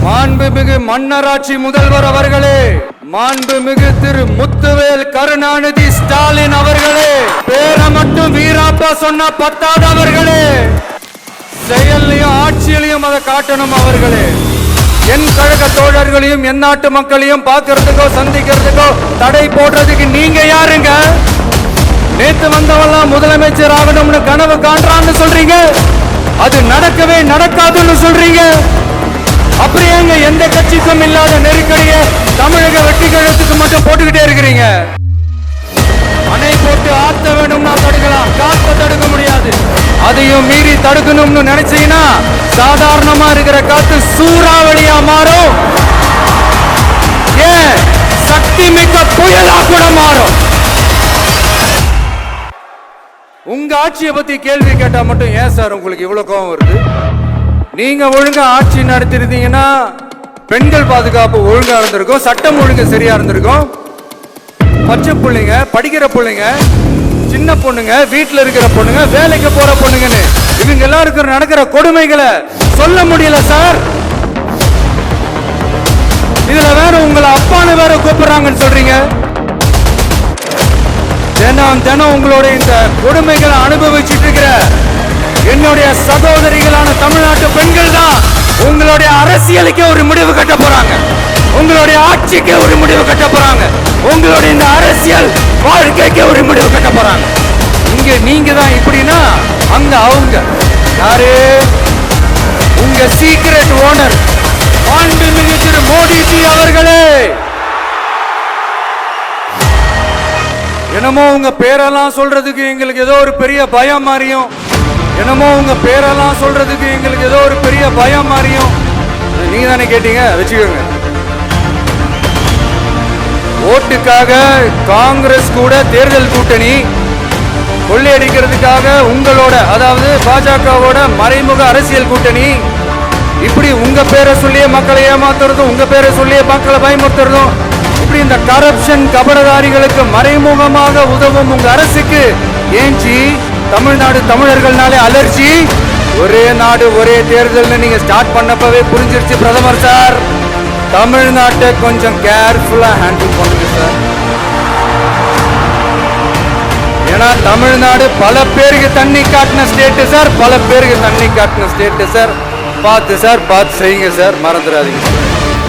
மாண்புமிகு மன்னராட்சி முதல்வர் அவர்களே, மாண்புமிகு திரு முத்துவேல் கருணாநிதி ஸ்டாலின் அவர்களே, பேரை மட்டும் வீராப்பா சொன்ன பத்தாதவர்களே, செயலையும் ஆட்சியிலையும் அதை காட்டணும் அவர்களே. என் கழக தோழர்களையும் என் நாட்டு மக்களையும் பார்க்கறதுக்கோ சந்திக்கிறதுக்கோ தடை போடுறதுக்கு நீங்க யாருங்க? நேத்து வந்தவெல்லாம் முதலமைச்சர் ஆகணும்னு கனவு காண்றான்னு சொல்றீங்க, அது நடக்கவே நடக்காதுன்னு சொல்றீங்க. அப்படியேங்க எந்த கட்சிக்கும் இல்லாத நெருக்கடியை தமிழக வெற்றி கழகத்துக்கு மட்டும் போட்டுக்கிட்டே இருக்கிறீங்க. அணை போட்டு ஆத்த வேணும்னா தடுக்கலாம், காத்த தடுக்க முடியாது. அதையும் மீறி தடுக்கணும்னு நினைச்சீங்கன்னா சாதாரணமா இருக்கிற காத்து சூறாவளியா மாறும், ஏன் சக்தி மிக்க புயலா கூட மாறும். உங்க ஆட்சியை பத்தி கேள்வி கேட்டா மட்டும் ஏன் சார் உங்களுக்கு இவ்வளவு கோபம் வருது? நீங்க ஒழுங்கா ஆட்சி நடத்திருந்தீங்கன்னா பெண்கள் பாதுகாப்பு ஒழுங்கா இருந்திருக்கும், சட்டம் ஒழுங்கு சரியா இருந்திருக்கும். பச்சை பிள்ளைங்க, படிக்கிற பிள்ளைங்க, சின்ன பொண்ணுங்க, வீட்டுல இருக்கிற பொண்ணுங்க, வேலைக்கு போற பொண்ணுங்கன்னு இவங்க எல்லாருக்கும் நடக்கிற கொடுமைகளை சொல்ல முடியல சார். இதுல வேற உங்களை அப்பான்னு வேற கூப்பிடுறாங்கன்னு சொல்றீங்க. தினம் உங்களோட இந்த கொடுமைகளை அனுபவிச்சுட்டு இருக்கிற என்னுடைய சகோதரிகளான தமிழ்நாட்டு பெண்கள் தான் உங்களுடைய அரசியலுக்கு ஒரு முடிவு கட்ட போறாங்க, உங்களுடைய ஆட்சிக்கு ஒரு முடிவு கட்ட போறாங்க, உங்களுடைய இந்த அரசியல் வாழ்க்கைக்கு ஒரு முடிவு கட்ட போறாங்க. இங்க நீங்க தான் இப்படின்னா அங்க அவங்க யாரு? உங்க சீக்ரெட் ஓனர் மாண்புமிகு திரு மோடிஜி அவர்களே. என்னமோ உங்க பேரெல்லாம் சொல்றதுக்கு எங்களுக்கு ஏதோ ஒரு பெரிய பயம் மாறியும், என்னமோ உங்க பேரெல்லாம் சொல்றதுக்கு எங்களுக்கு ஏதோ ஒரு பெரிய பயம் மாறியும். நீங்க தானே கேட்டீங்க, வச்சுக்கோங்க. ஓட்டுக்காக காங்கிரஸ் கூட தேர்தல் கூட்டணி, கொள்ளையடிக்கிறதுக்காக உங்களோட அதாவது பாஜகவோட மறைமுக அரசியல் கூட்டணி, இப்படி உங்க பேரை சொல்லியே மக்களை ஏமாத்துறதும் உங்க பேரை சொல்லியே மக்களை பயமுறுத்துறதும், இப்படி இந்த கரப்ஷன் கபடதாரிகளுக்கு மறைமுகமாக உதவும் உங்க அரசுக்கு ஏஞ்சி தமிழ்நாடு தமிழர்கள்னாலே அலர்ஜி. ஒரே நாடு ஒரே தேர்தல் நீங்க ஸ்டார்ட் பண்ணப்பவே புரிஞ்சிருச்சு பிரதமர் சார். தமிழ்நாட்டை கொஞ்சம் கேர்ஃபுல்லா ஹேண்டில் பண்ணுங்க சார். ஏன்னா தமிழ்நாடு பல பேருக்கு தண்ணி காட்டின ஸ்டேட் சார், பல பேருக்கு தண்ணி காட்டின ஸ்டேட் சார். பார்த்து சார், பார்த்து செய்யுங்க சார், மறந்துடாதீங்க.